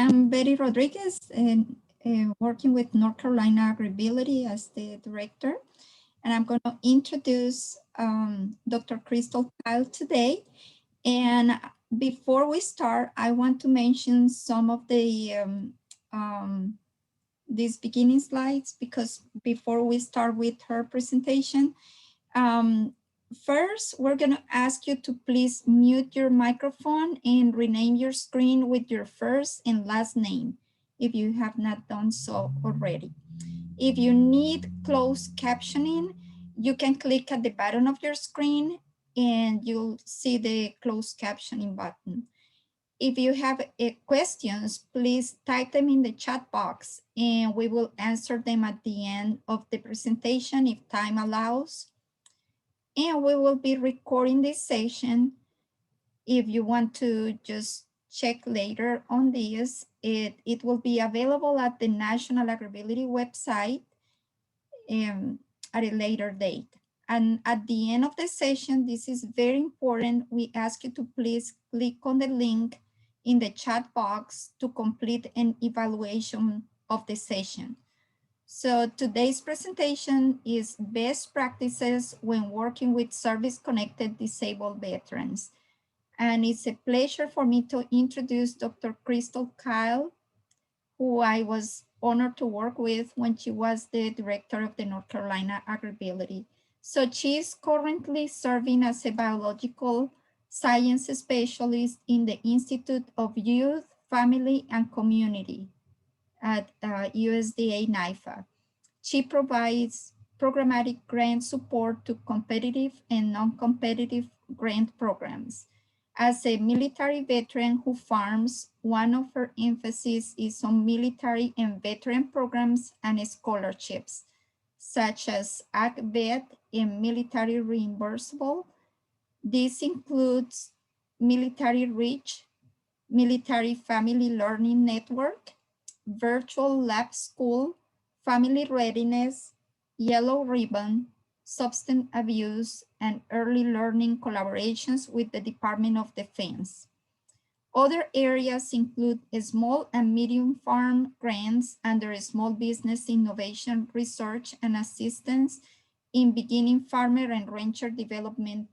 I'm Betty Rodriguez, and working with North Carolina AgrAbility as the director. And I'm going to introduce Dr. Crystal Kyle today. And before we start, I want to mention some of the these beginning slides, because before we start with her presentation, first, we're going to ask you to please mute your microphone and rename your screen with your first and last name, if you have not done so already. If you need closed captioning, you can click at the bottom of your screen and you'll see the closed captioning button. If you have questions, please type them in the chat box and we will answer them at the end of the presentation if time allows. And we will be recording this session. If you want to just check later on this, it will be available at the National AgrAbility website at a later date. And at the end of the session, this is very important, we ask you to please click on the link in the chat box to complete an evaluation of the session. So today's presentation is best practices when working with service-connected disabled veterans. And it's a pleasure for me to introduce Dr. Crystal Kyle, who I was honored to work with when she was the director of the North Carolina AgrAbility. So she's currently serving as a biological science specialist in the Institute of Youth, Family, and Community at USDA NIFA. She provides programmatic grant support to competitive and non-competitive grant programs. As a military veteran who farms, one of her emphasis is on military and veteran programs and scholarships, such as AgVet and military reimbursable. This includes Military Reach, Military Family Learning Network, Virtual Lab School, Family Readiness, Yellow Ribbon, Substance Abuse, and Early Learning collaborations with the Department of Defense. Other areas include small and medium farm grants under Small Business Innovation Research and Assistance in beginning farmer and rancher development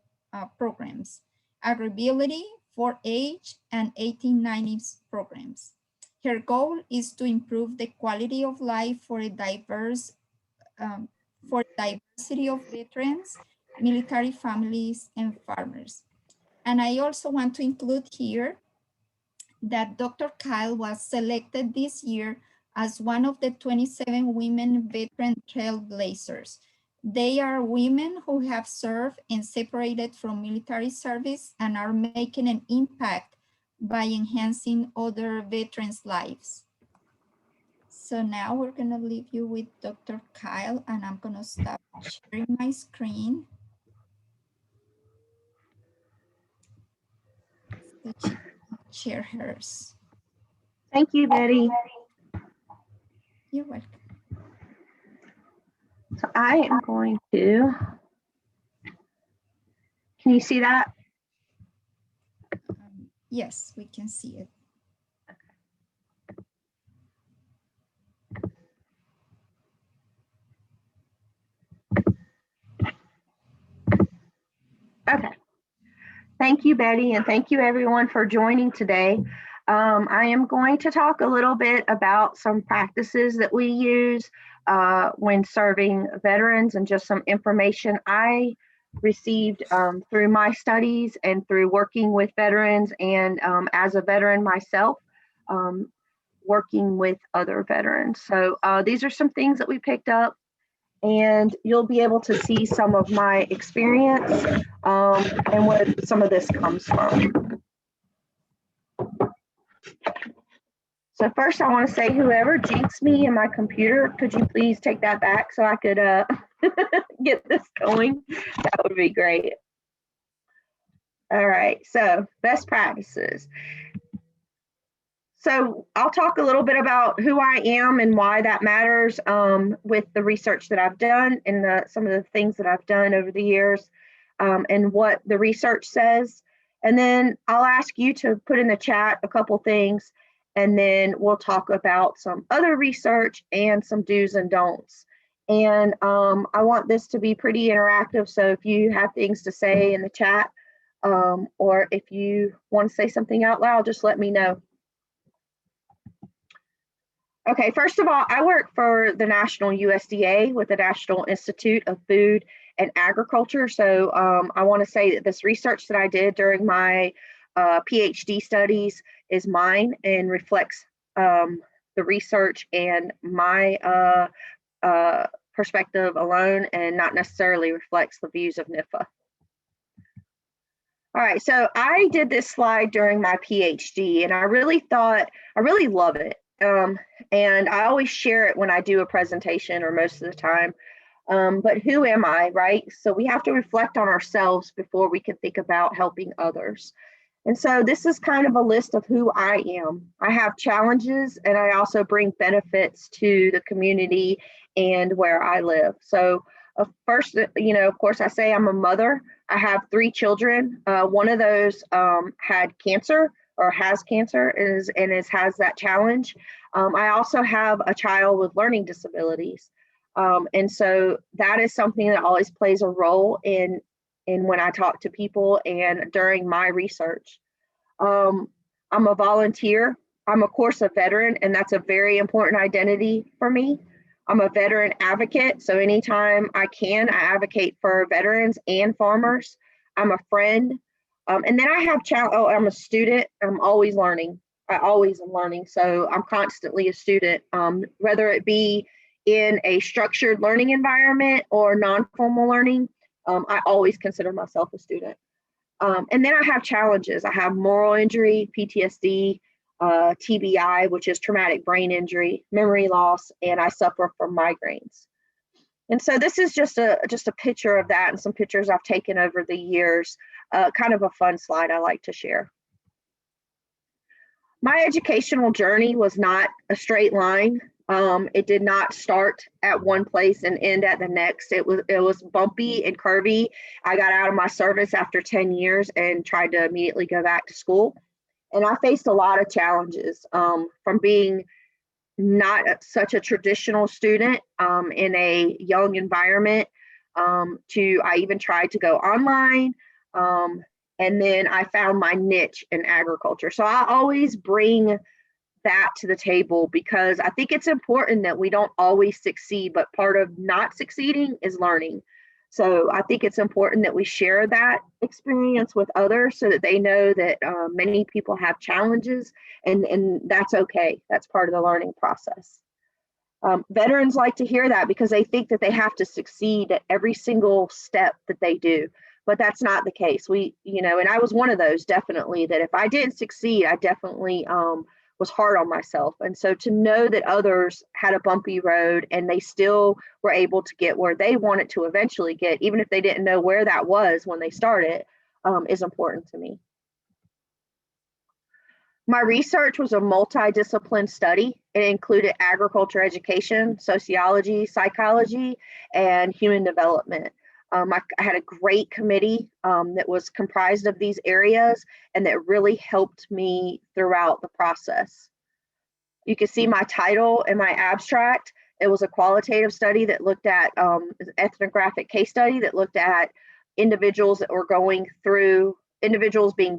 programs, AgrAbility, 4-H, and 1890s programs. Her goal is to improve the quality of life for a diversity of veterans, military families, and farmers. And I also want to include here that Dr. Kyle was selected this year as one of the 27 women veteran trailblazers. They are women who have served and separated from military service and are making an impact by enhancing other veterans' lives. So now we're gonna leave you with Dr. Kyle, and I'm gonna stop sharing my screen. So she can share hers. Thank you, Betty. You're welcome. So I am going to, can you see that? Yes, we can see it. Okay. Thank you, Betty, and thank you everyone for joining today. I am going to talk a little bit about some practices that we use when serving veterans and just some information I received through my studies and through working with veterans and as a veteran myself, working with other veterans. So these are some things that we picked up, and you'll be able to see some of my experience and where some of this comes from. So first I want to say, whoever jinxed me in my computer, could you please take that back so I could get this going? That would be great. All right, so best practices. So I'll talk a little bit about who I am and why that matters with the research that I've done and some of the things that I've done over the years and what the research says. And then I'll ask you to put in the chat a couple things. and then we'll talk about some other research and some do's and don'ts. And I want this to be pretty interactive, so if you have things to say in the chat, or if you want to say something out loud, just let me know. Okay, first of all, I work for the National USDA with the National Institute of Food and Agriculture. So I want to say that this research that I did during my PhD studies is mine and reflects the research and my perspective alone, and not necessarily reflects the views of NIFA. All right, so I did this slide during my PhD, and I really love it. And I always share it when I do a presentation, or most of the time. But who am I, right? So we have to reflect on ourselves before we can think about helping others. And so this is kind of a list of who I am. I have challenges, and I also bring benefits to the community and where I live. So first, of course, I say I'm a mother. I have 3 children. One of those had cancer, or has cancer, and has that challenge. I also have a child with learning disabilities. And so that is something that always plays a role in when I talk to people and during my research. I'm a volunteer. I'm, of course, a veteran, and that's a very important identity for me. I'm a veteran advocate, so anytime I can, I advocate for veterans and farmers. I'm a friend. And then I have I'm a student. I'm always learning. I always am learning. So I'm constantly a student, whether it be in a structured learning environment or non-formal learning. I always consider myself a student. And then I have challenges. I have moral injury, PTSD, TBI, which is traumatic brain injury, memory loss, and I suffer from migraines. And so this is just a picture of that, and some pictures I've taken over the years. Kind of a fun slide I like to share. My educational journey was not a straight line. It did not start at one place and end at the next. It was bumpy and curvy. I got out of my service after 10 years and tried to immediately go back to school. And I faced a lot of challenges, from being not such a traditional student in a young environment, to I even tried to go online. And then I found my niche in agriculture. So I always bring that to the table, because I think it's important that we don't always succeed, but part of not succeeding is learning. So I think it's important that we share that experience with others so that they know that many people have challenges, and that's okay. That's part of the learning process. Veterans like to hear that because they think that they have to succeed at every single step that they do. But that's not the case. And I was one of those, definitely, that if I didn't succeed, I definitely was hard on myself. And so to know that others had a bumpy road and they still were able to get where they wanted to eventually get, even if they didn't know where that was when they started, is important to me. My research was a multidiscipline study. It included agriculture education, sociology, psychology, and human development. I had a great committee that was comprised of these areas and that really helped me throughout the process. You can see my title and my abstract. It was a qualitative study that looked at ethnographic case study that looked at individuals being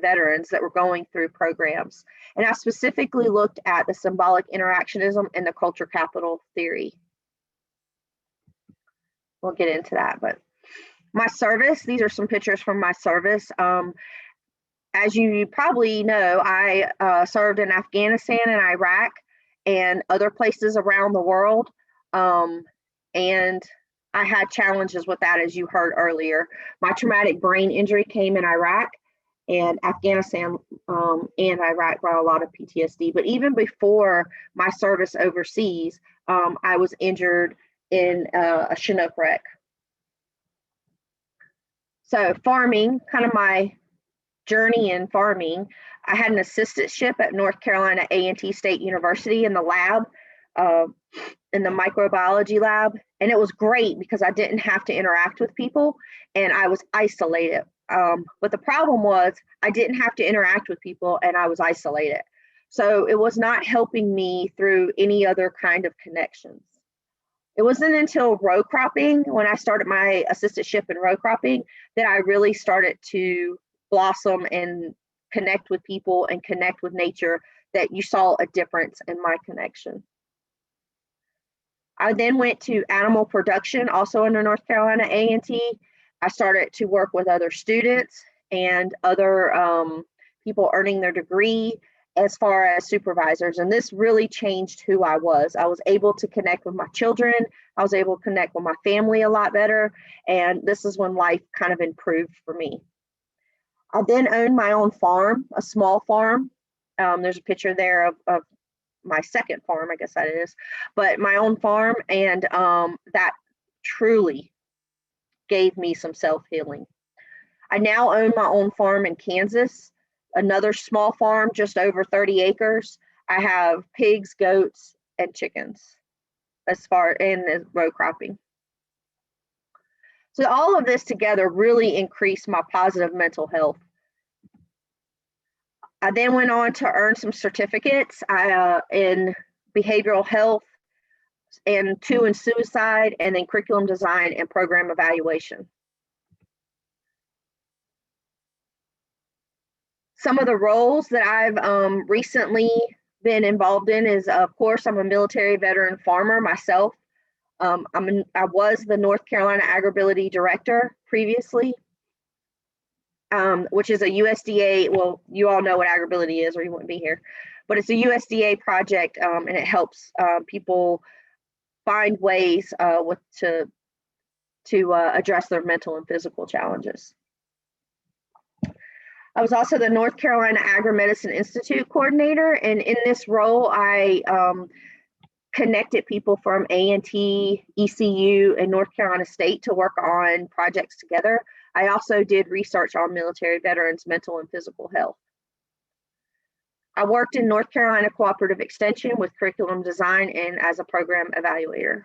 veterans that were going through programs. And I specifically looked at the symbolic interactionism and the culture capital theory. We'll get into that, but my service, these are some pictures from my service. As you probably know, I served in Afghanistan and Iraq and other places around the world. And I had challenges with that, as you heard earlier. My traumatic brain injury came in Iraq, and Afghanistan and Iraq brought a lot of PTSD. But even before my service overseas, I was injured in a Chinook wreck. So farming, kind of my journey in farming, I had an assistantship at North Carolina A&T State University in the lab, in the microbiology lab. And it was great because I didn't have to interact with people and I was isolated. But the problem was I didn't have to interact with people and I was isolated. So it was not helping me through any other kind of connections. It wasn't until row cropping, when I started my assistantship in row cropping, that I really started to blossom and connect with people and connect with nature, that you saw a difference in my connection. I then went to animal production, also under North Carolina A&T. I started to work with other students and other people earning their degree as far as supervisors. And this really changed who I was. I was able to connect with my children. I was able to connect with my family a lot better. And this is when life kind of improved for me. I then owned my own farm, a small farm. There's a picture there of my second farm, I guess that is, but my own farm. And that truly gave me some self-healing. I now own my own farm in Kansas, another small farm, just over 30 acres. I have pigs, goats, and chickens and row cropping. So all of this together really increased my positive mental health. I then went on to earn some certificates in behavioral health, and 2 in suicide, and then curriculum design and program evaluation. Some of the roles that I've recently been involved in is, of course, I'm a military veteran farmer myself. I was the North Carolina AgrAbility director previously, which is a USDA, well, you all know what AgrAbility is or you wouldn't be here, but it's a USDA project, and it helps people find ways to address their mental and physical challenges. I was also the North Carolina Agri-Medicine Institute coordinator, and in this role, I connected people from A&T, ECU, and North Carolina State to work on projects together. I also did research on military veterans' mental and physical health. I worked in North Carolina Cooperative Extension with curriculum design and as a program evaluator.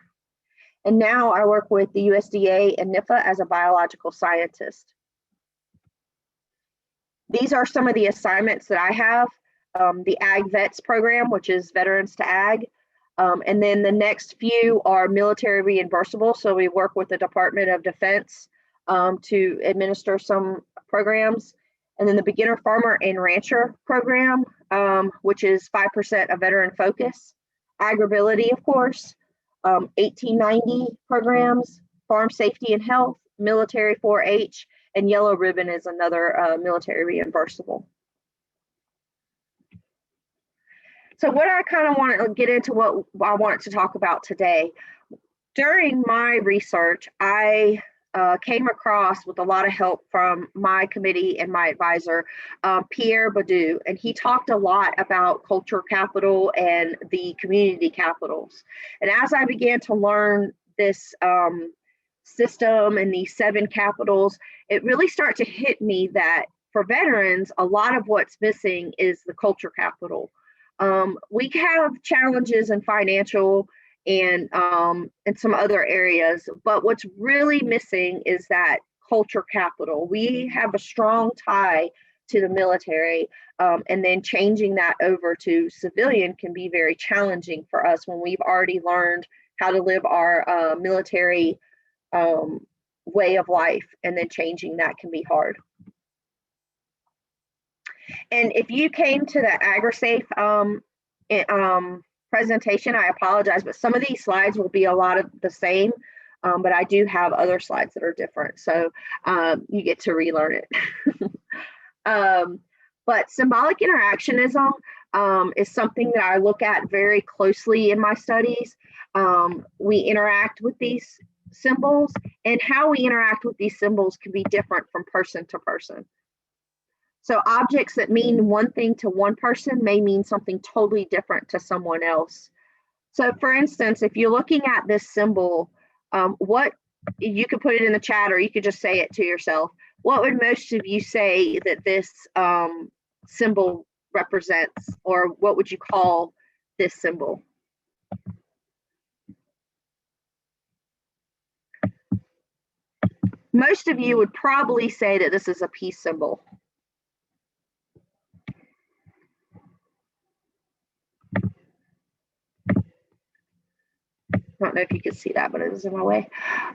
And now I work with the USDA and NIFA as a biological scientist. These are some of the assignments that I have. The Ag Vets program, which is Veterans to Ag. And then the next few are military reimbursable. So we work with the Department of Defense to administer some programs. And then the Beginner Farmer and Rancher program, which is 5% of veteran focus. AgrAbility, of course. 1890 programs, Farm Safety and Health, Military 4-H, and Yellow Ribbon is another military reimbursable. So what I kind of want to get into, what I want to talk about today. During my research, I came across with a lot of help from my committee and my advisor, Pierre Badu, and he talked a lot about culture capital and the community capitals. And as I began to learn this system and these 7 capitals, it really started to hit me that for veterans, a lot of what's missing is the culture capital. We have challenges in financial and some other areas, but what's really missing is that culture capital. We have a strong tie to the military, and then changing that over to civilian can be very challenging for us when we've already learned how to live our military way of life, and then changing that can be hard. And if you came to the AgriSafe presentation, I apologize, but some of these slides will be a lot of the same, but I do have other slides that are different, so you get to relearn it. But symbolic interactionism is something that I look at very closely in my studies. We interact with these symbols, and how we interact with these symbols can be different from person to person. So objects that mean one thing to one person may mean something totally different to someone else. So for instance, if you're looking at this symbol, what you could put it in the chat, or you could just say it to yourself. What would most of you say that this symbol represents, or what would you call this symbol? Most of you would probably say that this is a peace symbol. I don't know if you can see that, but it was in my way.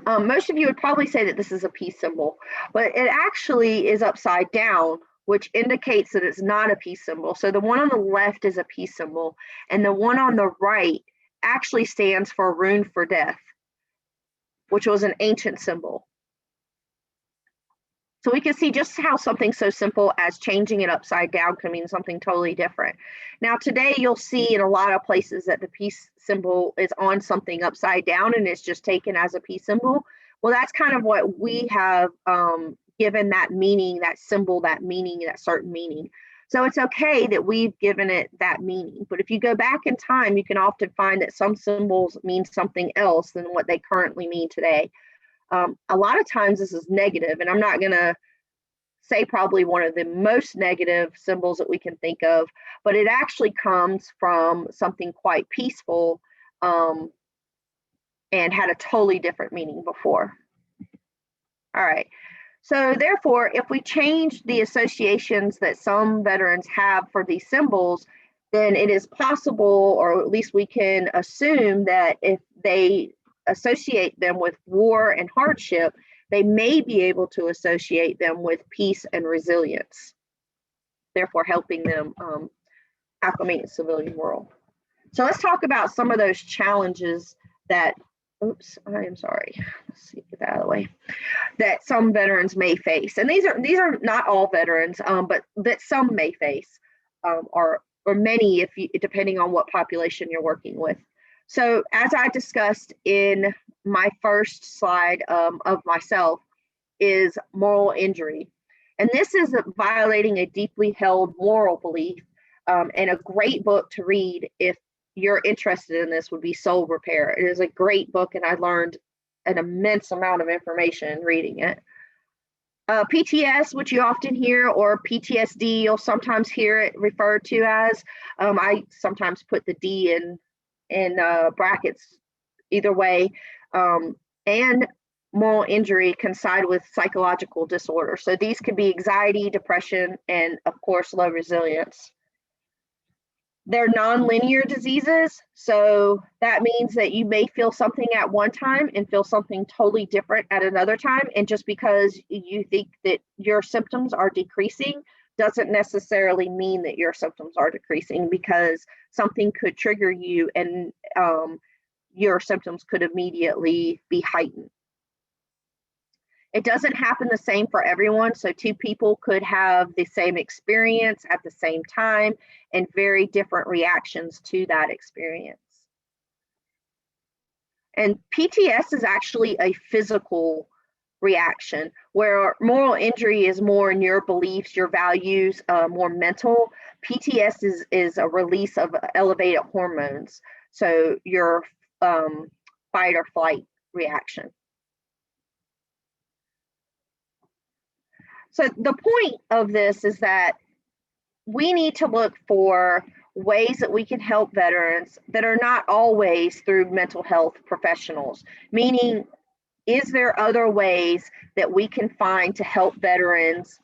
Most of you would probably say that this is a peace symbol, but it actually is upside down, which indicates that it's not a peace symbol. So the one on the left is a peace symbol, and the one on the right actually stands for rune for death, which was an ancient symbol. So we can see just how something so simple as changing it upside down can mean something totally different. Now, today you'll see in a lot of places that the peace symbol is on something upside down and it's just taken as a peace symbol. Well, that's kind of what we have given that meaning, that symbol, that meaning, that certain meaning. So it's okay that we've given it that meaning. But if you go back in time, you can often find that some symbols mean something else than what they currently mean today. A lot of times this is negative, and I'm not going to say probably one of the most negative symbols that we can think of, but it actually comes from something quite peaceful and had a totally different meaning before. All right. So therefore, if we change the associations that some veterans have for these symbols, then it is possible, or at least we can assume that if they associate them with war and hardship, they may be able to associate them with peace and resilience, therefore helping them acclimate in the civilian world. So let's talk about some of those challenges that, oops, I am sorry, let's see, get that out of the way, that some veterans may face. And these are not all veterans, but that some may face, or many, if you, depending on what population you're working with. So as I discussed in my first slide of myself, is moral injury. And this is violating a deeply held moral belief, and a great book to read if you're interested in this would be Soul Repair. It is a great book, and I learned an immense amount of information reading it. PTS, which you often hear, or PTSD, you'll sometimes hear it referred to as. I sometimes put the D in brackets either way. And moral injury coincide with psychological disorder. So these could be anxiety, depression, and of course, low resilience. They're non-linear diseases. So that means that you may feel something at one time and feel something totally different at another time. And just because you think that your symptoms are decreasing doesn't necessarily mean that your symptoms are decreasing, because something could trigger you and your symptoms could immediately be heightened. It doesn't happen the same for everyone. So two people could have the same experience at the same time and very different reactions to that experience. And PTS is actually a physical reaction, where moral injury is more in your beliefs, your values, more mental. PTS is a release of elevated hormones. So your fight or flight reaction. So the point of this is that we need to look for ways that we can help veterans that are not always through mental health professionals, meaning, is there other ways that we can find to help veterans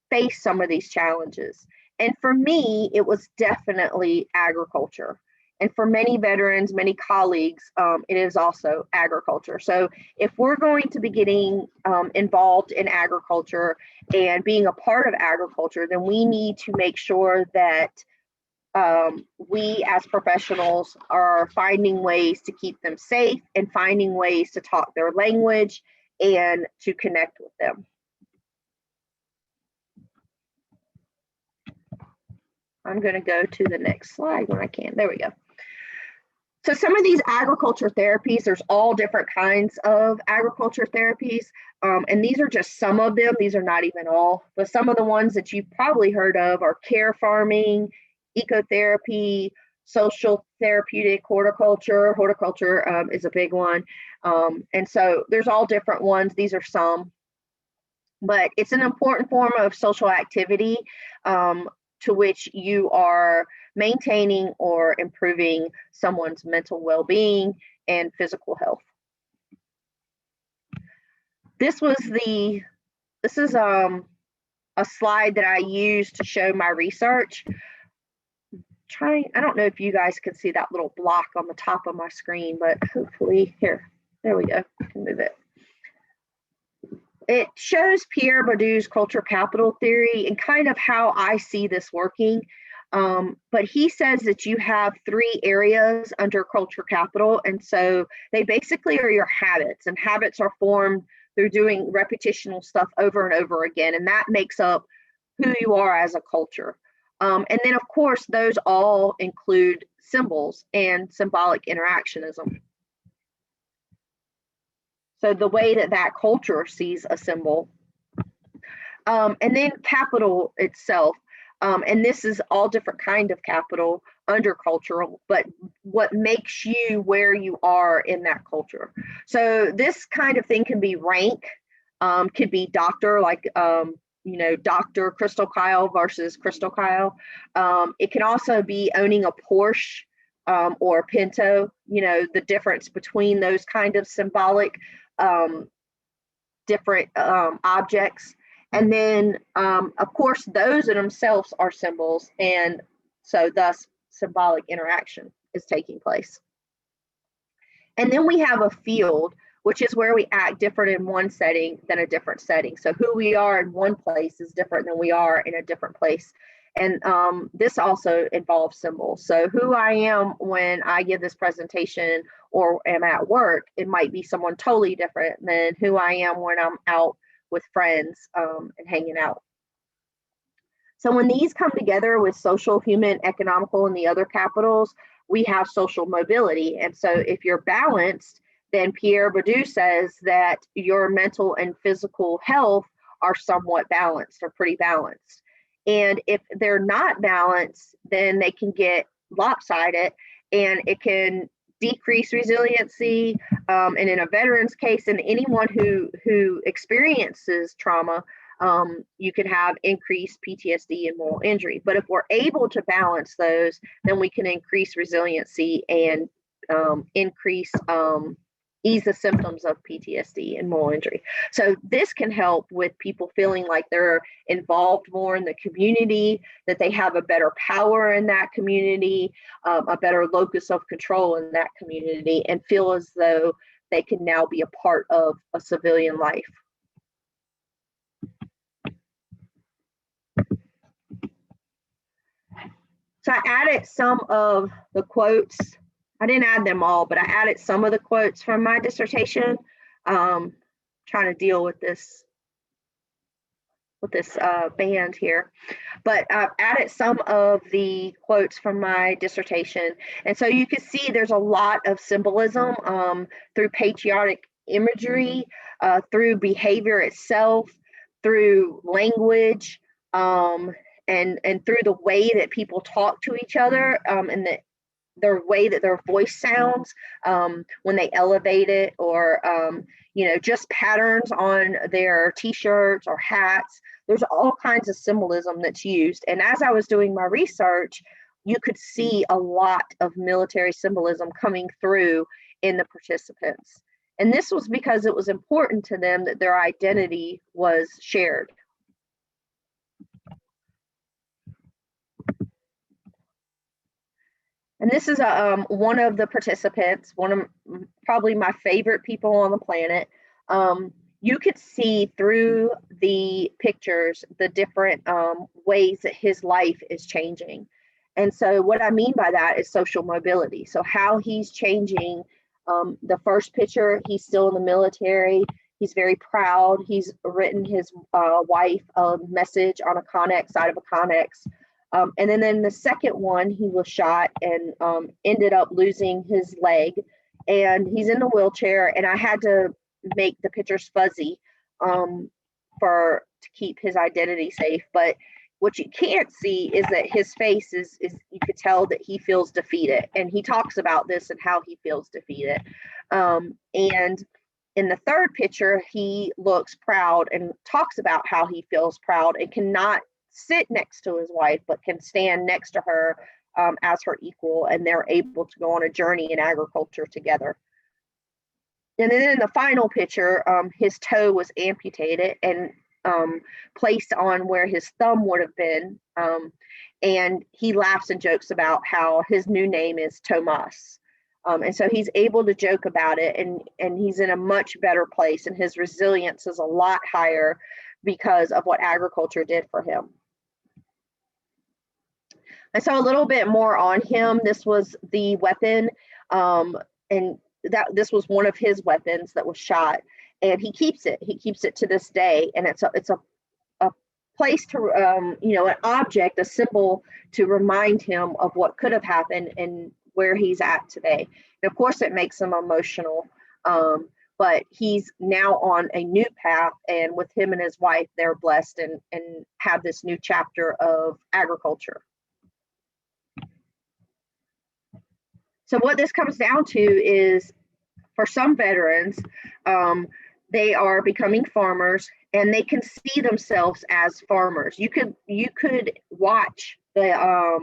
face some of these challenges? And for me, it was definitely agriculture. And for many veterans, many colleagues, it is also agriculture. So if we're going to be getting involved in agriculture and being a part of agriculture, then we need to make sure that we as professionals are finding ways to keep them safe and finding ways to talk their language and to connect with them. I'm going to go to the next slide when I can. There we go. So some of these agriculture therapies, there's all different kinds of agriculture therapies. And these are just some of them. These are not even all, but some of the ones that you've probably heard of are care farming, ecotherapy, social therapeutic horticulture. Horticulture is a big one. And so there's all different ones. These are some, but it's an important form of social activity to which you are maintaining or improving someone's mental well-being and physical health. This is a slide that I used to show my research. I don't know if you guys can see that little block on the top of my screen, but hopefully, there we go, I can move it. It shows Pierre Bourdieu's culture capital theory and kind of how I see this working. But he says that you have 3 areas under culture capital. And so they basically are your habits, and habits are formed through doing reputational stuff over and over again. And that makes up who you are as a culture. And then, of course, those all include symbols and symbolic interactionism. So the way that that culture sees a symbol. And then capital itself. And this is all different kind of capital under cultural, but what makes you where you are in that culture. So this kind of thing can be rank, could be doctor, like, Dr. Crystal Kyle versus Crystal Kyle. It can also be owning a Porsche or Pinto, the difference between those kind of symbolic different objects. And then, of course, those in themselves are symbols. And so thus symbolic interaction is taking place. And then we have a field, which is where we act different in one setting than a different setting. So who we are in one place is different than we are in a different place. And this also involves symbols. So who I am when I give this presentation or am at work, it might be someone totally different than who I am when I'm out with friends and hanging out. So when these come together with social, human, economical, and the other capitals, we have social mobility. And so if you're balanced, then Pierre Bourdieu says that your mental and physical health are somewhat balanced or pretty balanced. And if they're not balanced, then they can get lopsided, and it can decrease resiliency. And in a veteran's case, and anyone who experiences trauma, you can have increased PTSD and moral injury. But if we're able to balance those, then we can increase resiliency and ease the symptoms of PTSD and moral injury. So this can help with people feeling like they're involved more in the community, that they have a better power in that community, a better locus of control in that community, and feel as though they can now be a part of a civilian life. So I added some of the quotes. I didn't add them all, but I added some of the quotes from my dissertation, trying to deal with this band here. But I've added some of the quotes from my dissertation. And so you can see there's a lot of symbolism through patriotic imagery, through behavior itself, through language, and through the way that people talk to each other, and the way that their voice sounds when they elevate it, or just patterns on their t-shirts or hats. There's all kinds of symbolism that's used. And as I was doing my research, you could see a lot of military symbolism coming through in the participants. And this was because it was important to them that their identity was shared. And this is one of the participants, one of probably my favorite people on the planet. You could see through the pictures the different ways that his life is changing. And so what I mean by that is social mobility. So how he's changing. The first picture, he's still in the military. He's very proud. He's written his wife a message on a Connex, side of a Connex. And then in the second one, he was shot and ended up losing his leg. And he's in the wheelchair, and I had to make the pictures fuzzy to keep his identity safe. But what you can't see is that his face is you could tell that he feels defeated. And he talks about this and how he feels defeated. And in the third picture, he looks proud and talks about how he feels proud and cannot sit next to his wife, but can stand next to her as her equal, and they're able to go on a journey in agriculture together. And then in the final picture, his toe was amputated, and placed on where his thumb would have been. And he laughs and jokes about how his new name is Tomas. And so he's able to joke about it, and he's in a much better place, and his resilience is a lot higher because of what agriculture did for him. And so a little bit more on him. This was the weapon, and this was one of his weapons that was shot, and he keeps it. He keeps it to this day, and it's a place to, an object, a symbol to remind him of what could have happened and where he's at today. And of course, it makes him emotional, but he's now on a new path, and with him and his wife, they're blessed and have this new chapter of agriculture. So what this comes down to is, for some veterans, they are becoming farmers, and they can see themselves as farmers. You could watch their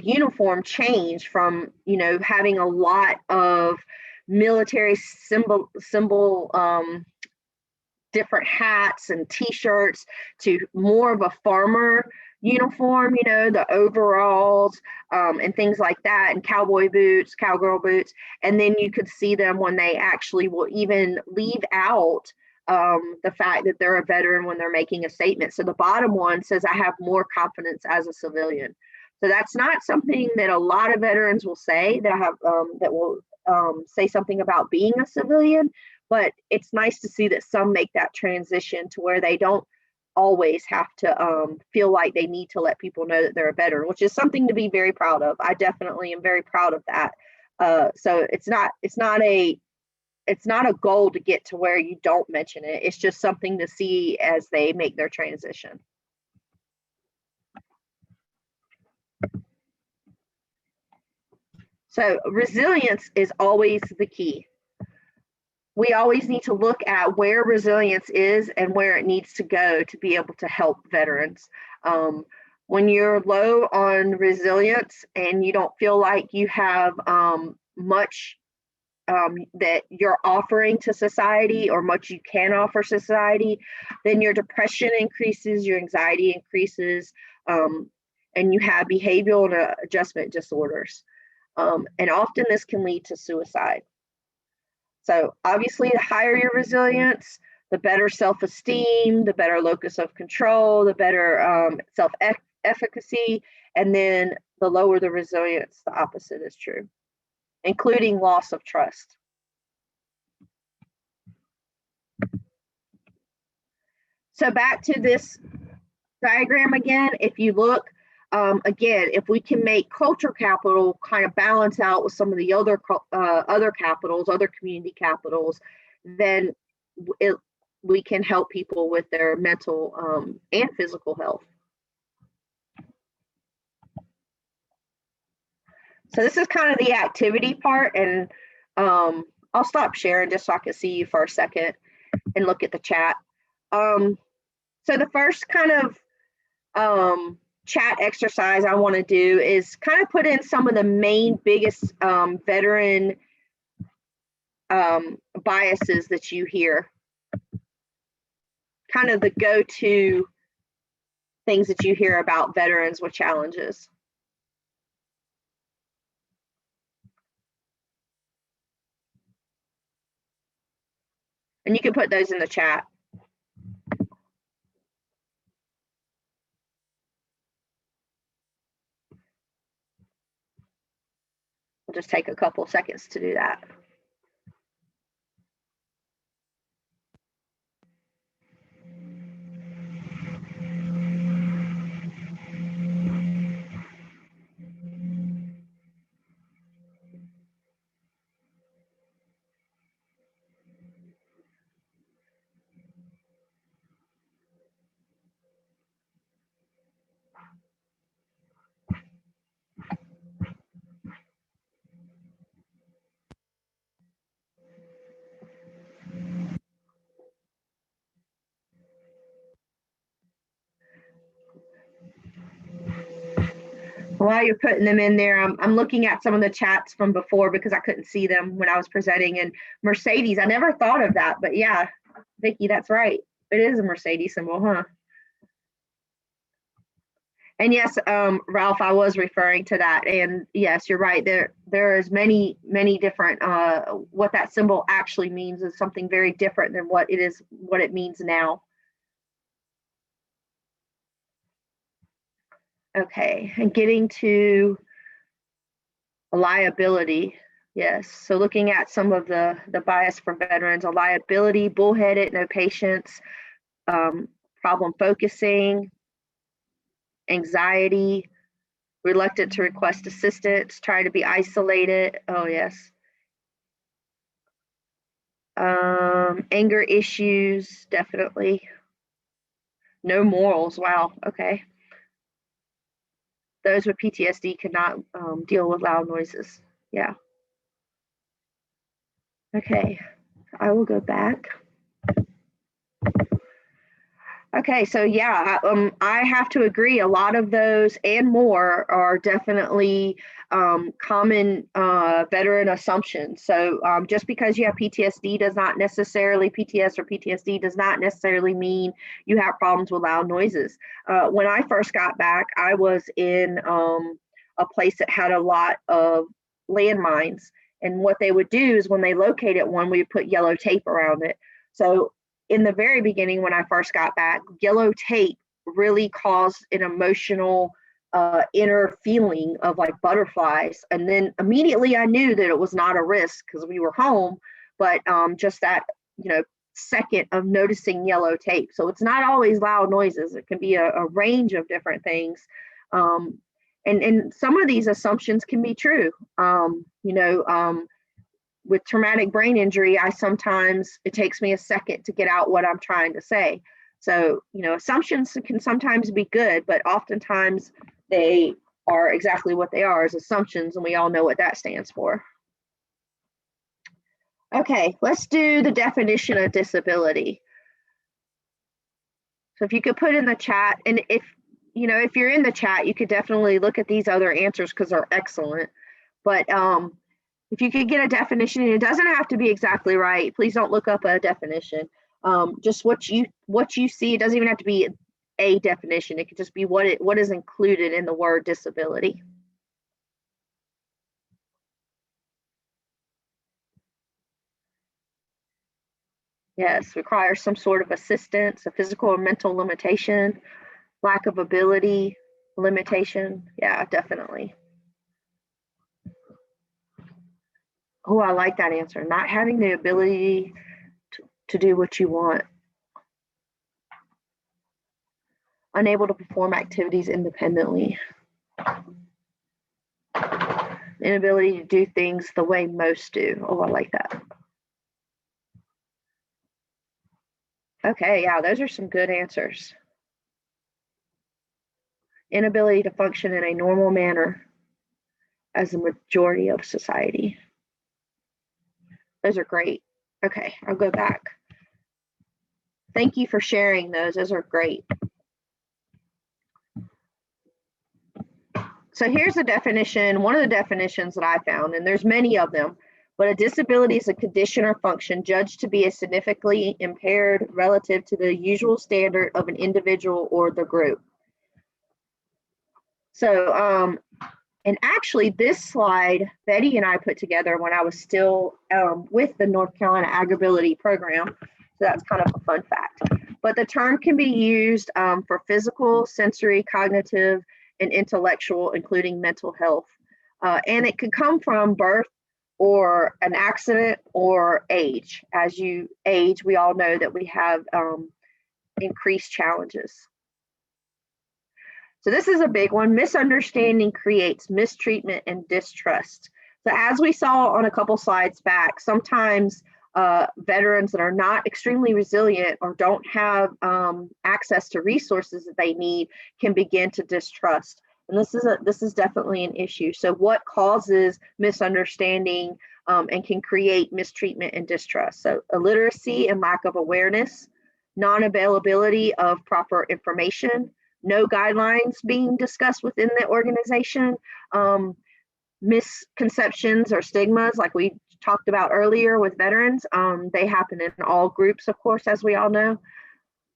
uniform change from having a lot of military symbol different hats and t-shirts to more of a farmer uniform, the overalls and things like that, and cowboy boots, cowgirl boots. And then you could see them when they actually will even leave out the fact that they're a veteran when they're making a statement. So the bottom one says, "I have more confidence as a civilian." So that's not something that a lot of veterans will say, that will say something about being a civilian, but it's nice to see that some make that transition to where they don't always have to feel like they need to let people know that they're a veteran, which is something to be very proud of. I definitely am very proud of that. So it's not a goal to get to where you don't mention it. It's just something to see as they make their transition. So resilience is always the key. We always need to look at where resilience is and where it needs to go to be able to help veterans. When you're low on resilience and you don't feel like you have much that you're offering to society, or much you can offer society, then your depression increases, your anxiety increases, and you have behavioral and adjustment disorders. And often this can lead to suicide. So obviously, the higher your resilience, the better self-esteem, the better locus of control, the better self-efficacy, and then the lower the resilience, the opposite is true, including loss of trust. So back to this diagram again, if you look, again, if we can make culture capital kind of balance out with some of the other capitals, other community capitals, then we can help people with their mental and physical health. So this is kind of the activity part, and I'll stop sharing just so I can see you for a second and look at the chat. So the first kind of chat exercise I want to do is kind of put in some of the main biggest veteran biases that you hear, kind of the go-to things that you hear about veterans with challenges. And you can put those in the chat. We'll just take a couple seconds to do that. While you're putting them in there, I'm looking at some of the chats from before because I couldn't see them when I was presenting. And Mercedes, I never thought of that, but yeah, Vicki, that's right. It is a Mercedes symbol, huh? And yes, Ralph, I was referring to that. And yes, you're right. There is many different. What that symbol actually means is something very different than what it means now. Okay, and getting to liability. Yes, so looking at some of the bias for veterans: a liability, bullheaded, no patience, problem focusing, anxiety, reluctant to request assistance, try to be isolated. Oh, yes. Anger issues, definitely. No morals. Wow. Okay. Those with PTSD cannot deal with loud noises. Yeah. Okay. I will go back. Okay, so yeah, I have to agree. A lot of those and more are definitely common veteran assumptions. So just because you have PTSD does not necessarily, PTS or PTSD does not necessarily mean you have problems with loud noises. When I first got back, I was in a place that had a lot of landmines. And what they would do is when they located one, we would put yellow tape around it. So in the very beginning, when I first got back, yellow tape really caused an emotional inner feeling of like butterflies. And then immediately I knew that it was not a risk because we were home, but just that, second of noticing yellow tape. So it's not always loud noises. It can be a range of different things. And some of these assumptions can be true. With traumatic brain injury, it takes me a second to get out what I'm trying to say. So, assumptions can sometimes be good, but oftentimes they are exactly what they are, as assumptions, and we all know what that stands for. Okay, let's do the definition of disability. So if you could put in the chat, and if you're in the chat, you could definitely look at these other answers because they're excellent. But if you could get a definition, and it doesn't have to be exactly right. Please don't look up a definition. Just what you see. It doesn't even have to be a definition. It could just be what is included in the word disability. Yes, requires some sort of assistance, a physical or mental limitation, lack of ability, limitation. Yeah, definitely. Oh, I like that answer. Not having the ability to do what you want. Unable to perform activities independently. Inability to do things the way most do. Oh, I like that. Okay, yeah, those are some good answers. Inability to function in a normal manner as a majority of society. Those are great. Okay, I'll go back. Thank you for sharing those. Those are great. So here's a definition, one of the definitions that I found, and there's many of them, but a disability is a condition or function judged to be a significantly impaired relative to the usual standard of an individual or the group. So, and actually this slide, Betty and I put together when I was still with the North Carolina AgrAbility program. So that's kind of a fun fact. But the term can be used for physical, sensory, cognitive, and intellectual, including mental health. And it could come from birth or an accident or age. As you age, we all know that we have increased challenges. So this is a big one. Misunderstanding creates mistreatment and distrust. So as we saw on a couple slides back, sometimes veterans that are not extremely resilient or don't have access to resources that they need can begin to distrust. And this is definitely an issue. So what causes misunderstanding and can create mistreatment and distrust? So illiteracy and lack of awareness, non-availability of proper information, no guidelines being discussed within the organization, misconceptions or stigmas, like we talked about earlier with veterans. They happen in all groups, of course, as we all know.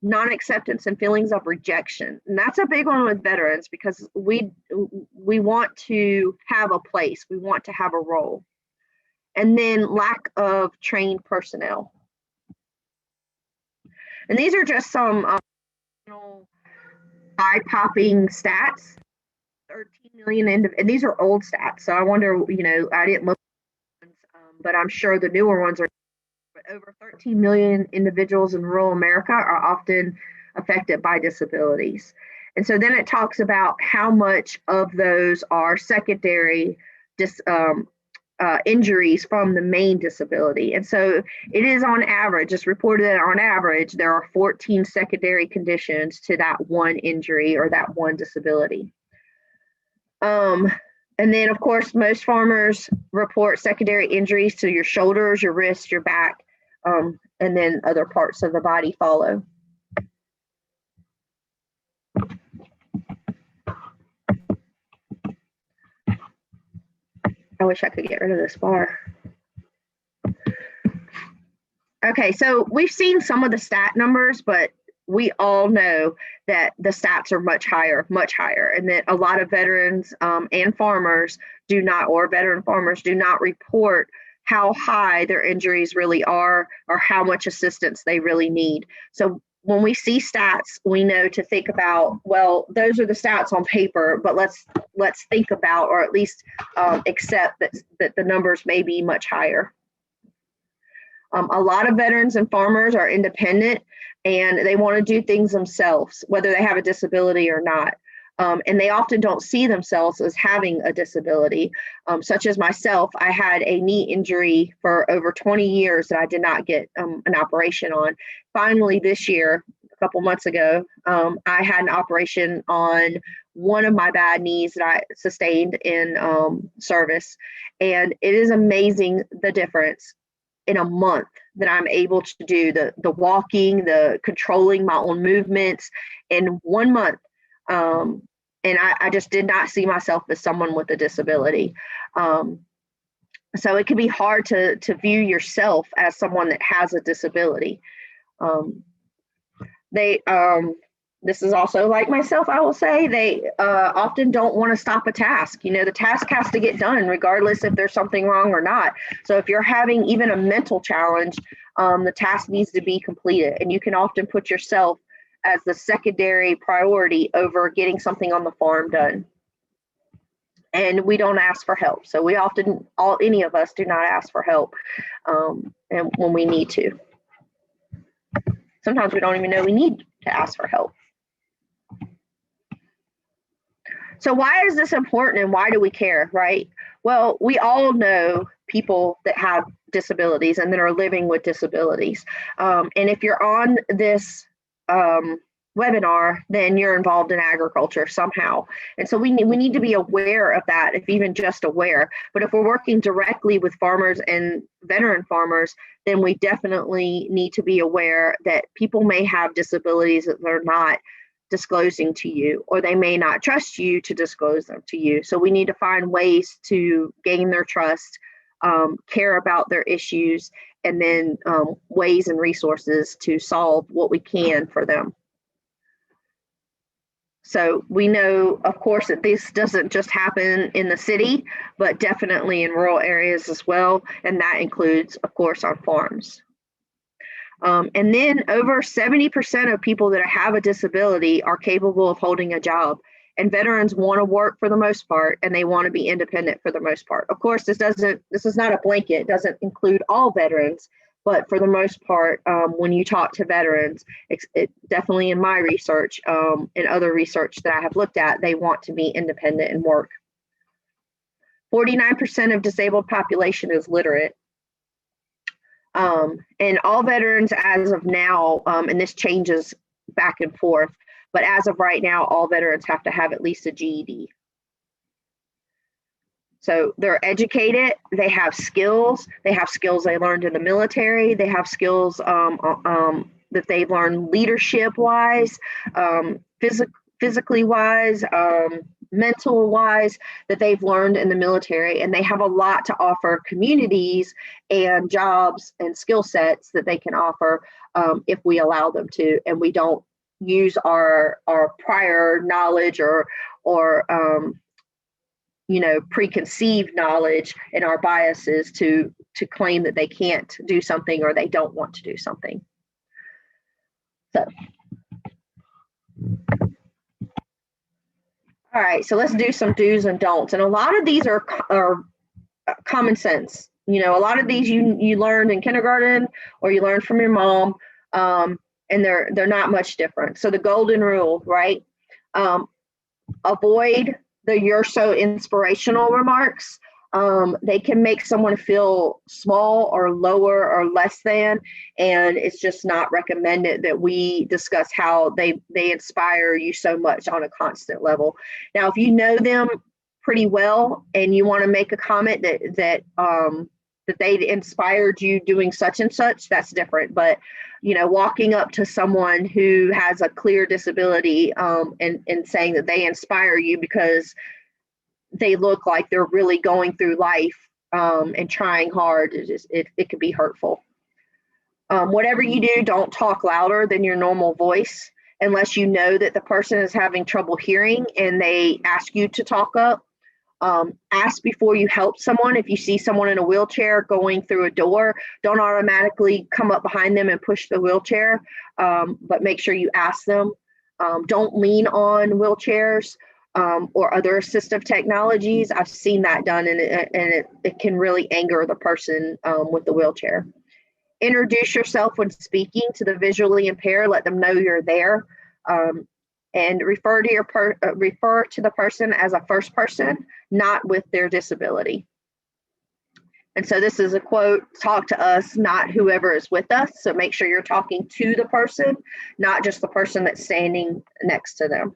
Non-acceptance and feelings of rejection. And that's a big one with veterans because we want to have a place, we want to have a role. And then lack of trained personnel. And these are just some eye-popping stats. 13 million, and these are old stats, so I wonder, I didn't look, but I'm sure the newer ones are. But over 13 million individuals in rural America are often affected by disabilities. And so then it talks about how much of those are secondary injuries from the main disability. And so it is on average, it's reported that on average, there are 14 secondary conditions to that one injury or that one disability. And then, of course, most farmers report secondary injuries to your shoulders, your wrists, your back, and then other parts of the body follow. I wish I could get rid of this bar. Okay, so we've seen some of the stat numbers, but we all know that the stats are much higher, and that a lot of veterans and farmers do not, or veteran farmers do not report how high their injuries really are or how much assistance they really need. So when we see stats, we know to think about, well, those are the stats on paper, but let's think about, or at least accept that the numbers may be much higher. A lot of veterans and farmers are independent and they want to do things themselves, whether they have a disability or not. And they often don't see themselves as having a disability, such as myself. I had a knee injury for over 20 years that I did not get an operation on. Finally, this year, a couple months ago, I had an operation on one of my bad knees that I sustained in service. And it is amazing the difference in a month that I'm able to do the walking, the controlling my own movements in 1 month. And I just did not see myself as someone with a disability. So it can be hard to view yourself as someone that has a disability. This is also like myself, I will say, they often don't want to stop a task. The task has to get done regardless if there's something wrong or not. So if you're having even a mental challenge, the task needs to be completed. And you can often put yourself as the secondary priority over getting something on the farm done. And we don't ask for help. So we often, any of us do not ask for help and when we need to. Sometimes we don't even know we need to ask for help. So why is this important and why do we care, right? Well, we all know people that have disabilities and that are living with disabilities. And if you're on this webinar, then you're involved in agriculture somehow. And so we need to be aware of that, if even just aware. But if we're working directly with farmers and veteran farmers, then we definitely need to be aware that people may have disabilities that they're not disclosing to you, or they may not trust you to disclose them to you. So we need to find ways to gain their trust, care about their issues, and then ways and resources to solve what we can for them. So we know, of course, that this doesn't just happen in the city, but definitely in rural areas as well. And that includes, of course, on farms. And then over 70% of people that have a disability are capable of holding a job. And veterans want to work for the most part, and they want to be independent for the most part. Of course, this is not a blanket, it doesn't include all veterans, but for the most part, when you talk to veterans, it definitely in my research and other research that I have looked at, they want to be independent and work. 49% of disabled population is literate. And all veterans as of now, and this changes back and forth, but as of right now, all veterans have to have at least a GED. So they're educated, they have skills they learned in the military, they have skills that they've learned leadership wise, physically wise, mental wise that they've learned in the military, and they have a lot to offer communities and jobs and skill sets that they can offer if we allow them to, and we don't use our prior knowledge or preconceived knowledge and our biases to claim that they can't do something or they don't want to do something. So, all right, so let's do some do's and don'ts. And a lot of these are common sense. A lot of these you learned in kindergarten or you learned from your mom, and they're not much different. So the golden rule, right? Avoid the "you're so inspirational" remarks. They can make someone feel small or lower or less than, and it's just not recommended that we discuss how they inspire you so much on a constant level. Now, if you know them pretty well and you want to make a comment that they inspired you doing such and such, that's different. But walking up to someone who has a clear disability and saying that they inspire you because they look like they're really going through life and trying hard, it could be hurtful. Whatever you do, don't talk louder than your normal voice unless you know that the person is having trouble hearing and they ask you to talk up. Ask before you help someone. If you see someone in a wheelchair going through a door, don't automatically come up behind them and push the wheelchair, but make sure you ask them. Don't lean on wheelchairs or other assistive technologies. I've seen that done, and it can really anger the person with the wheelchair. Introduce yourself when speaking to the visually impaired. Let them know you're there. And refer to the person as a first person, not with their disability. And so this is a quote: "Talk to us, not whoever is with us." So make sure you're talking to the person, not just the person that's standing next to them.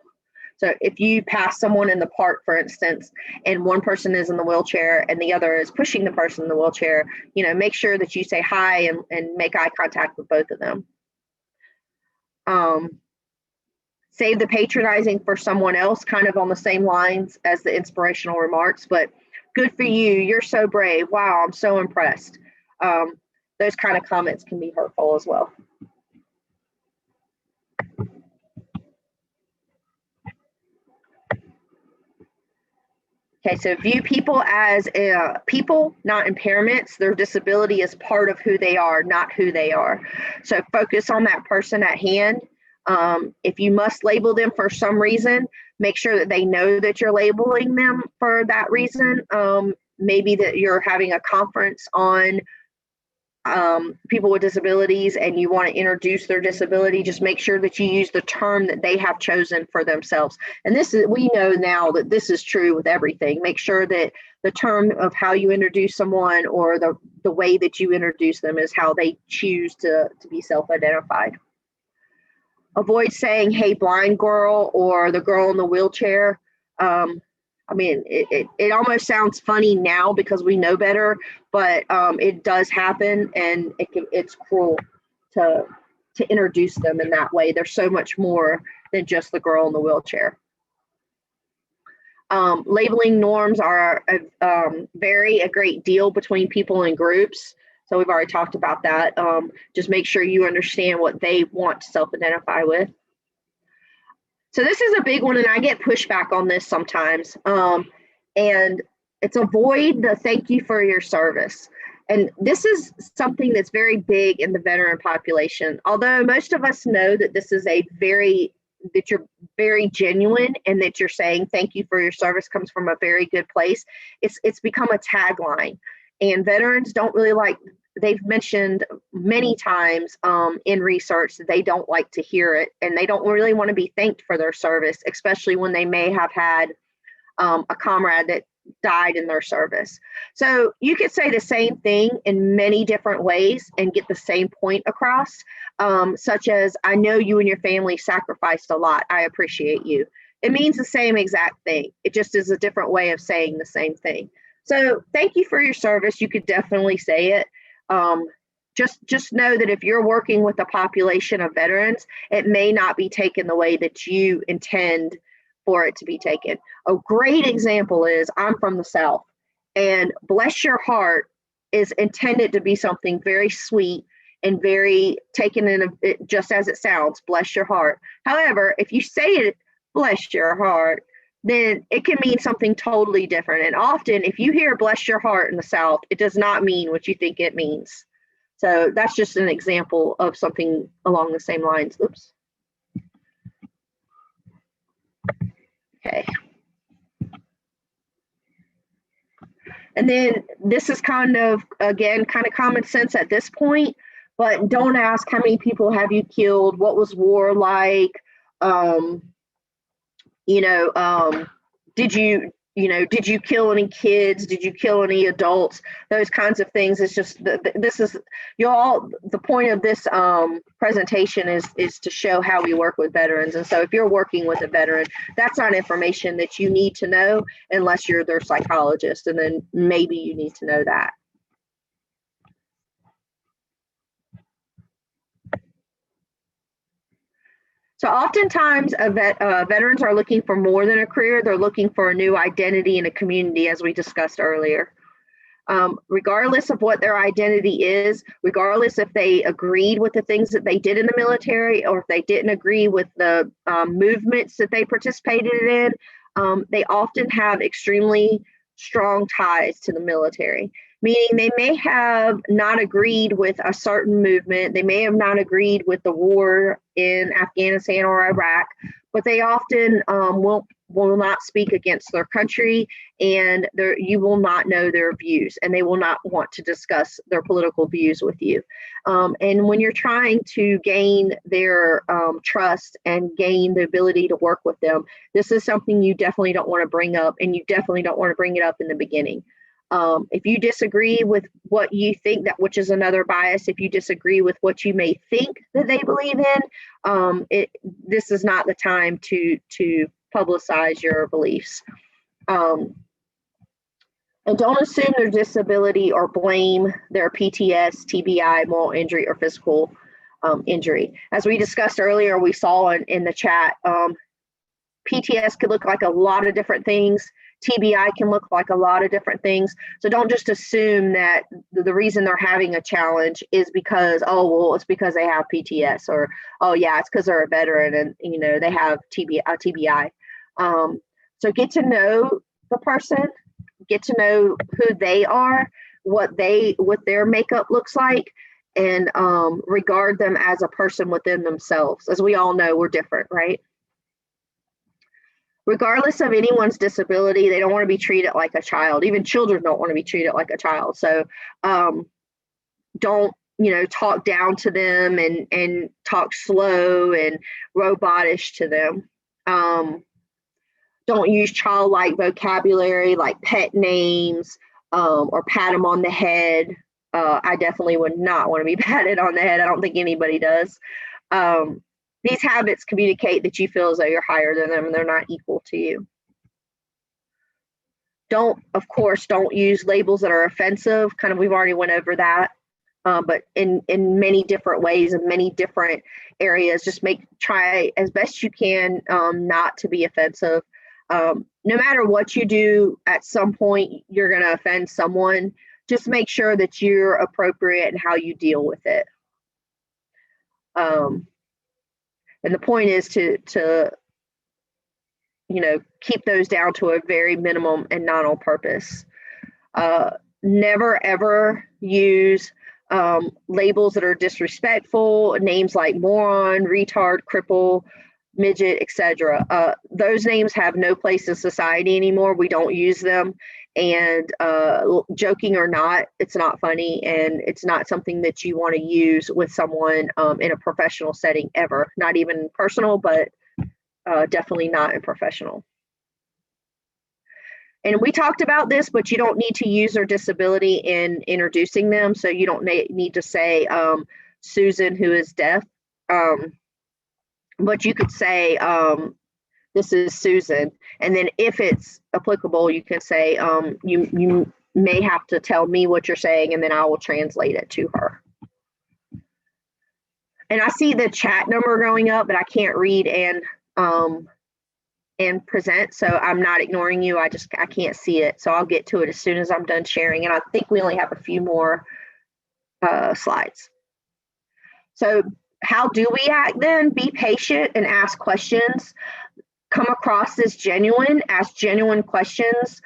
So if you pass someone in the park, for instance, and one person is in the wheelchair and the other is pushing the person in the wheelchair, make sure that you say hi and make eye contact with both of them. Save the patronizing for someone else, kind of on the same lines as the inspirational remarks, but "good for you, you're so brave, wow, I'm so impressed." Those kind of comments can be hurtful as well. Okay, so view people as people, not impairments. Their disability is part of who they are, not who they are. So focus on that person at hand. If you must label them for some reason, make sure that they know that you're labeling them for that reason. Maybe that you're having a conference on people with disabilities and you want to introduce their disability. Just make sure that you use the term that they have chosen for themselves. And we know now that this is true with everything. Make sure that the term of how you introduce someone or the way that you introduce them is how they choose to be self-identified. Avoid saying, "hey, blind girl," or "the girl in the wheelchair." It almost sounds funny now because we know better, but it does happen, and it's cruel to introduce them in that way. There's so much more than just the girl in the wheelchair. Labeling norms are vary a great deal between people and groups. So we've already talked about that. Just make sure you understand what they want to self-identify with. So this is a big one, and I get pushback on this sometimes. And it's avoid the "thank you for your service." And this is something that's very big in the veteran population. Although most of us know that this is that you're very genuine and that you're saying "thank you for your service" comes from a very good place. It's become a tagline. And veterans don't really they've mentioned many times in research that they don't like to hear it, and they don't really want to be thanked for their service, especially when they may have had a comrade that died in their service. So you could say the same thing in many different ways and get the same point across, such as, "I know you and your family sacrificed a lot. I appreciate you." It means the same exact thing. It just is a different way of saying the same thing. So "thank you for your service," you could definitely say it. Just know that if you're working with a population of veterans, it may not be taken the way that you intend for it to be taken. A great example is, I'm from the South, and bless your heart is intended to be something very sweet and very taken in just as it sounds, bless your heart. However, if you say it, bless your heart, then it can mean something totally different. And often if you hear bless your heart in the South, it does not mean what you think it means. So that's just an example of something along the same lines. Oops. Okay. And then this is kind of, again, kind of common sense at this point, but don't ask how many people have you killed, what was war like, did you kill any kids? Did you kill any adults? Those kinds of things. It's just, the point of this presentation is to show how we work with veterans. And so if you're working with a veteran, that's not information that you need to know unless you're their psychologist, and then maybe you need to know that. So oftentimes veterans are looking for more than a career. They're looking for a new identity in a community, as we discussed earlier. Regardless of what their identity is, regardless if they agreed with the things that they did in the military, or if they didn't agree with the movements that they participated in, they often have extremely strong ties to the military, meaning they may have not agreed with a certain movement. They may have not agreed with the war in Afghanistan or Iraq, but they often will not speak against their country, and you will not know their views, and they will not want to discuss their political views with you. And when you're trying to gain their trust and gain the ability to work with them, this is something you definitely don't want to bring up, and you definitely don't want to bring it up in the beginning. If you disagree with what you think, which is another bias, if you disagree with what you may think that they believe in, this is not the time to publicize your beliefs. And don't assume their disability or blame their PTS, TBI, moral injury, or physical injury. As we discussed earlier, we saw in the chat, PTS could look like a lot of different things. TBI can look like a lot of different things. So don't just assume that the reason they're having a challenge is because, it's because they have PTS, or, it's because they're a veteran and, they have TBI. So get to know the person, get to know who they are, what their makeup looks like, and regard them as a person within themselves. As we all know, we're different, right? Regardless of anyone's disability, they don't want to be treated like a child. Even children don't want to be treated like a child. So don't, talk down to them and talk slow and robotish to them. Don't use childlike vocabulary like pet names or pat them on the head. I definitely would not want to be patted on the head. I don't think anybody does. These habits communicate that you feel as though you're higher than them and they're not equal to you. Don't use labels that are offensive. We've already went over that. But in many different ways, in many different areas, just try as best you can not to be offensive. No matter what you do, at some point, you're going to offend someone. Just make sure that you're appropriate in how you deal with it. And the point is to keep those down to a very minimum and not on purpose. Never, ever use labels that are disrespectful, names like moron, retard, cripple, midget, etc. Those names have no place in society anymore. We don't use them. And joking or not, it's not funny, and it's not something that you want to use with someone in a professional setting ever. Not even personal, but definitely not in professional. And we talked about this, but you don't need to use their disability in introducing them. So you don't need to say Susan, who is deaf, but you could say this is Susan. And then if it's applicable, you can say, you may have to tell me what you're saying, and then I will translate it to her. And I see the chat number going up, but I can't read and and present, so I'm not ignoring you. I can't see it, so I'll get to it as soon as I'm done sharing. And I think we only have a few more slides. So how do we act then? Be patient and ask questions. Come across as genuine, ask genuine questions.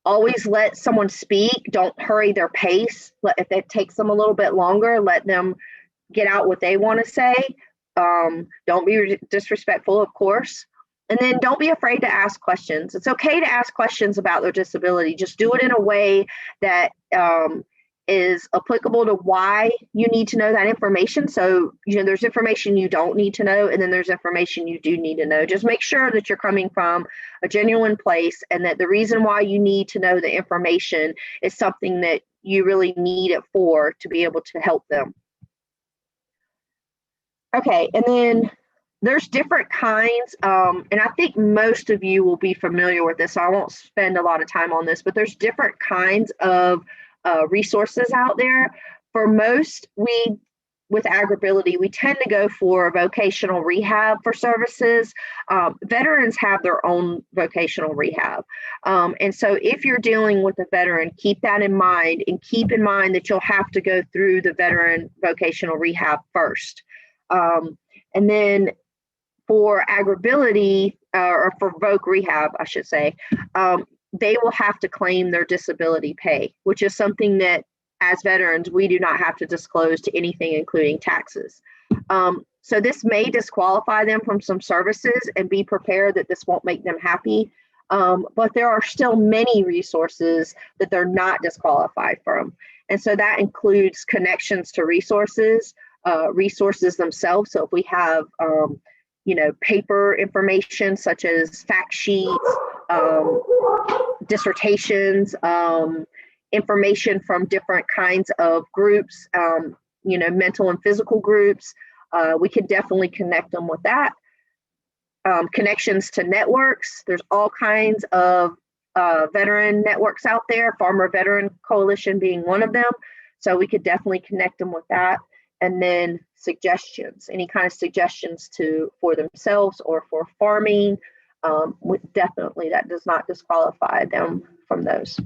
Always let someone speak. Don't hurry their pace. If it takes them a little bit longer, let them get out what they want to say. Don't be disrespectful, of course. And then don't be afraid to ask questions. It's okay to ask questions about their disability. Just do it in a way that is applicable to why you need to know that information. So, there's information you don't need to know, and then there's information you do need to know. Just make sure that you're coming from a genuine place, and that the reason why you need to know the information is something that you really need it for to be able to help them. Okay, and then there's different kinds, and I think most of you will be familiar with this, so I won't spend a lot of time on this, but there's different kinds of resources out there. For most, with AgrAbility, we tend to go for vocational rehab for services. Veterans have their own vocational rehab. And so if you're dealing with a veteran, keep that in mind, and keep in mind that you'll have to go through the veteran vocational rehab first. And then for AgrAbility, or for voc rehab, I should say, they will have to claim their disability pay, which is something that as veterans, we do not have to disclose to anything, including taxes. So this may disqualify them from some services, and be prepared that this won't make them happy. But there are still many resources that they're not disqualified from. And so that includes connections to resources, resources themselves. So if we have, paper information such as fact sheets, dissertations, information from different kinds of groups, mental and physical groups, we can definitely connect them with that. Connections to networks. There's all kinds of veteran networks out there, Farmer Veteran Coalition being one of them. So we could definitely connect them with that. And then suggestions, any kind of suggestions for themselves or for farming. Definitely that does not disqualify them from those.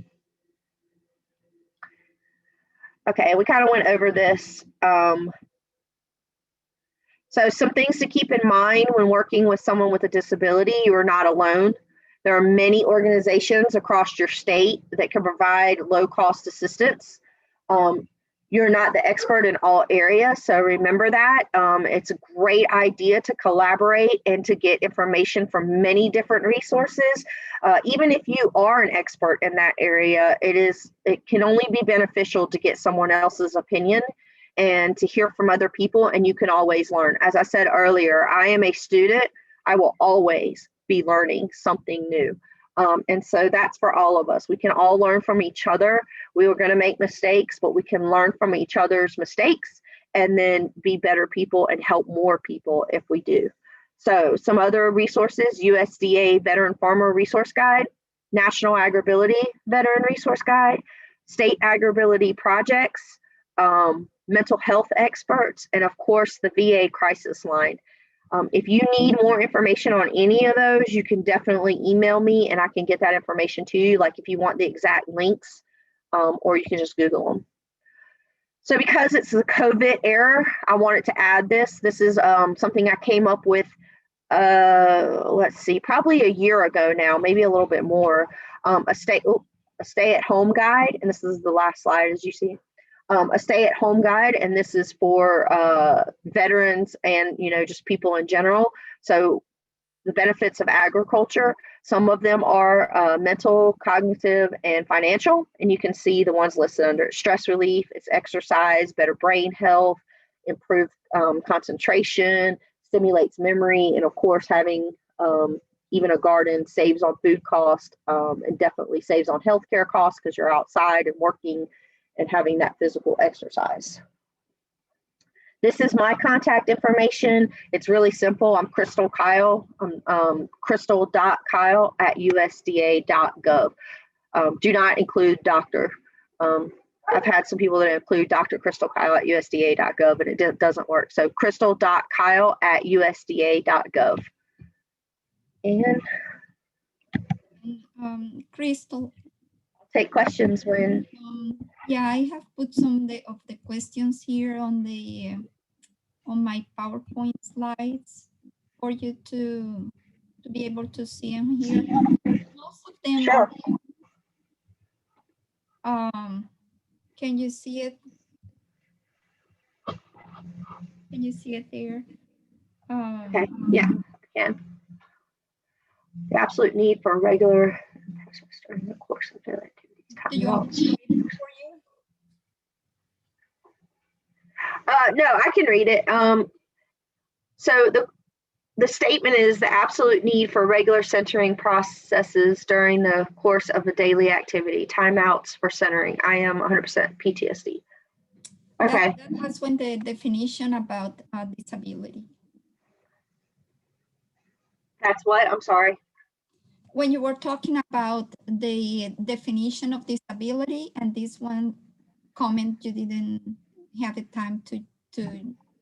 Okay, we kind of went over this. So some things to keep in mind when working with someone with a disability: you are not alone. There are many organizations across your state that can provide low-cost assistance. You're not the expert in all areas, so remember that. It's a great idea to collaborate and to get information from many different resources. Even if you are an expert in that area, it can only be beneficial to get someone else's opinion and to hear from other people, and you can always learn. As I said earlier, I am a student. I will always be learning something new. And so that's for all of us. We can all learn from each other. We are going to make mistakes, but we can learn from each other's mistakes and then be better people and help more people if we do. So some other resources: USDA Veteran Farmer Resource Guide, National AgrAbility Veteran Resource Guide, State AgrAbility Projects, mental health experts, and of course the VA Crisis Line. If you need more information on any of those, you can definitely email me and I can get that information to you, like if you want the exact links, or you can just Google them. So because it's the COVID era, I wanted to add this. This is something I came up with, probably a year ago now, maybe a little bit more, a stay-at-home guide. And this is the last slide, as you see. A stay-at-home guide, and this is for veterans and just people in general. So the benefits of agriculture, some of them are mental, cognitive, and financial, and you can see the ones listed under stress relief, it's exercise, better brain health, improved concentration, stimulates memory, and of course having even a garden saves on food cost, and definitely saves on healthcare costs because you're outside and working and having that physical exercise. This is my contact information. It's really simple. I'm Crystal Kyle. I'm crystal.kyle@usda.gov. Do not include doctor. I've had some people that include Dr. Crystal Kyle at usda.gov, and it doesn't work. So crystal.kyle@usda.gov. And Crystal, take questions when. yeah, I have put some of the questions here on my PowerPoint slides for you to be able to see them here. Most of them Sure. are. Can you see it? Can you see it there? Okay. Yeah, I can. The absolute need for regular process during the course of daily activities. Do you want me to read it for you? No, I can read it. So the statement is the absolute need for regular centering processes during the course of a daily activity. Timeouts for centering. I am 100% PTSD. Okay. That was when the definition about disability. That's what? I'm sorry. When you were talking about the definition of disability, and this one comment, you didn't have the time to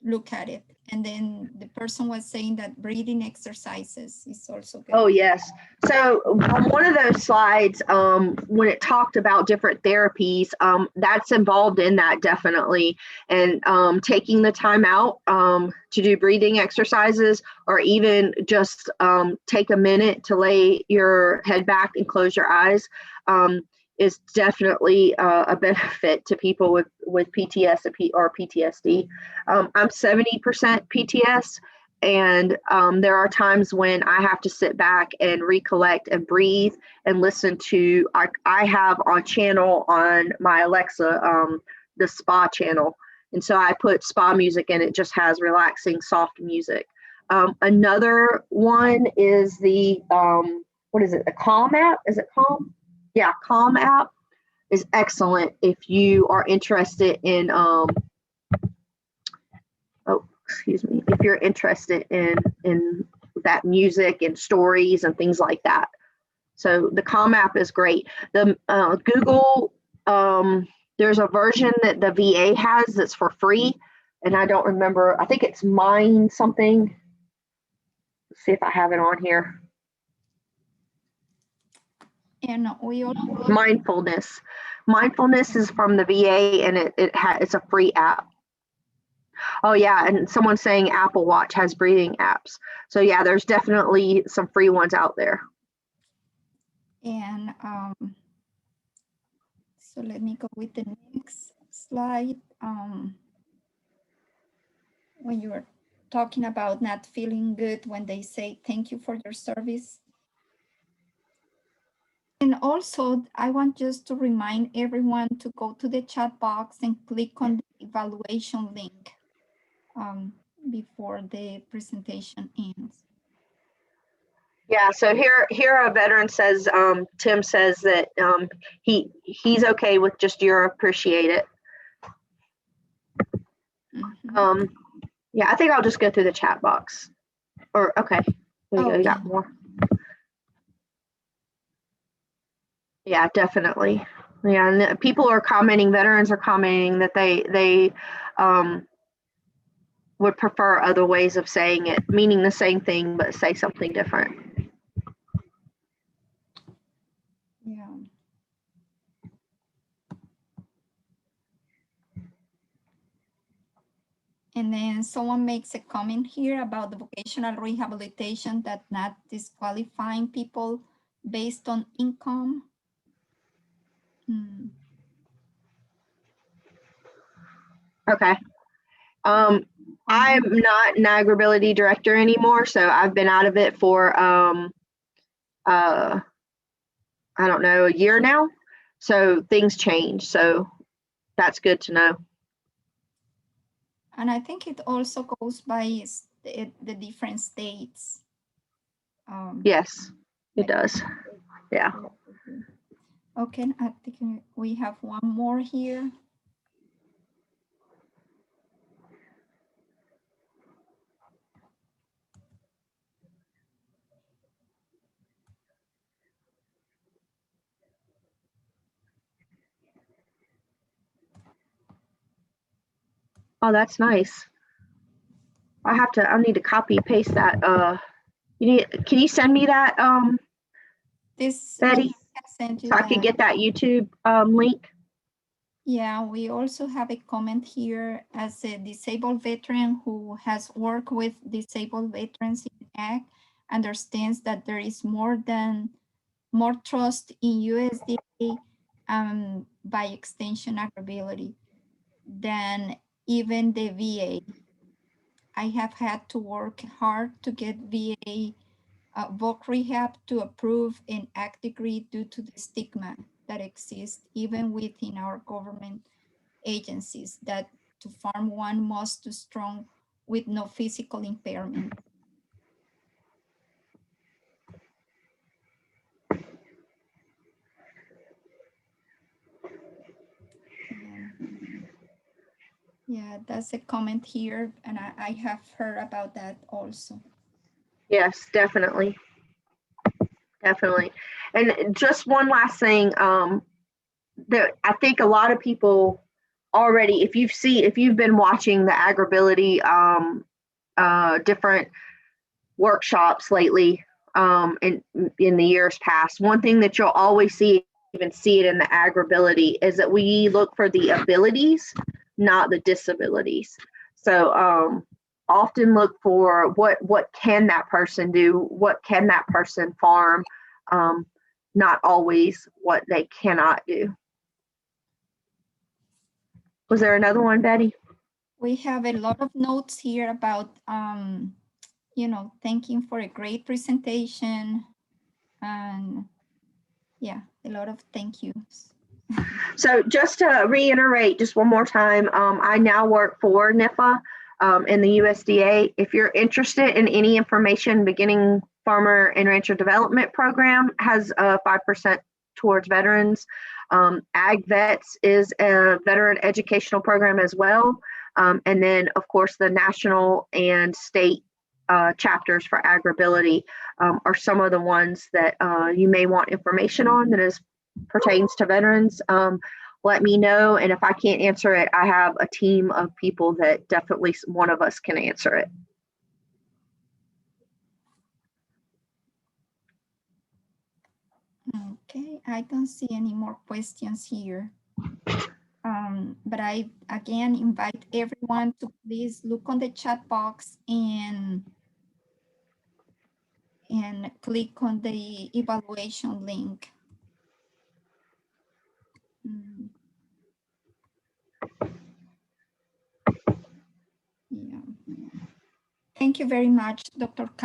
look at it. And then the person was saying that breathing exercises is also good. Oh, yes. So on one of those slides, when it talked about different therapies, that's involved in that definitely. And taking the time out to do breathing exercises, or even just take a minute to lay your head back and close your eyes is definitely a benefit to people with PTS or PTSD. I'm 70% PTS. And there are times when I have to sit back and recollect and breathe and listen to, I have on channel on my Alexa, the spa channel. And so I put spa music and it just has relaxing, soft music. Another one is the, what is it? The Calm app? Is it Calm? Yeah, Calm app is excellent if you are interested in, excuse me, if you're interested in that music and stories and things like that. So the Calm app is great. The Google, there's a version that the VA has that's for free, and I don't remember. I think it's Mind something. Let's see if I have it on here. And we also Mindfulness. Mindfulness is from the VA, and it's a free app. Oh yeah, and someone's saying Apple Watch has breathing apps. So yeah, there's definitely some free ones out there. And so let me go with the next slide. When you are talking about not feeling good, when they say thank you for your service. And also, I want just to remind everyone to go to the chat box and click on the evaluation link before the presentation ends. Yeah, so here a veteran says, Tim says that he's okay with just your appreciate it. Mm-hmm. Yeah, I think I'll just go through the chat box. Or okay, there you go, you got more. Yeah, definitely. Yeah, and people are commenting, veterans are commenting that they would prefer other ways of saying it, meaning the same thing, but say something different. Yeah. And then someone makes a comment here about the vocational rehabilitation that not disqualifying people based on income. Okay. I'm not an AgrAbility director anymore, so I've been out of it for I don't know, a year now. So things change. So that's good to know. And I think it also goes by the different states. Yes, it does. Yeah. Okay, I think we have one more here. Oh, that's nice. I need to copy paste that Can you send me that, This, yeah, Betty, I can send you so I can that. get that YouTube link? Yeah, we also have a comment here as a disabled veteran who has worked with disabled veterans in AG, understands that there is more trust in USDA, by extension AgrAbility, than even the VA. I have had to work hard to get VA voc rehab to approve an ACT degree due to the stigma that exists even within our government agencies, that to farm one must too strong with no physical impairment. And yeah, that's a comment here, and I have heard about that also. Yes, definitely. Definitely. And just one last thing, that I think a lot of people already, if you've been watching the AgrAbility different workshops lately, in the years past, one thing that you'll always see, even see it in the AgrAbility, is that we look for the abilities, not the disabilities. So often look for what can that person do, what can that person farm, not always what they cannot do. Was there another one, Betty? We have a lot of notes here about, thanking for a great presentation, and yeah, a lot of thank yous. So just to reiterate just one more time, I now work for NIFA in the USDA. If you're interested in any information, Beginning Farmer and Rancher Development Program has 5% towards veterans. Ag Vets is a veteran educational program as well. And then, of course, the national and state chapters for AgrAbility are some of the ones that you may want information on that is pertains to veterans. Let me know, and if I can't answer it, I have a team of people that definitely one of us can answer it. Okay, I don't see any more questions here. But I again invite everyone to please look on the chat box and click on the evaluation link. Yeah. Thank you very much, Dr.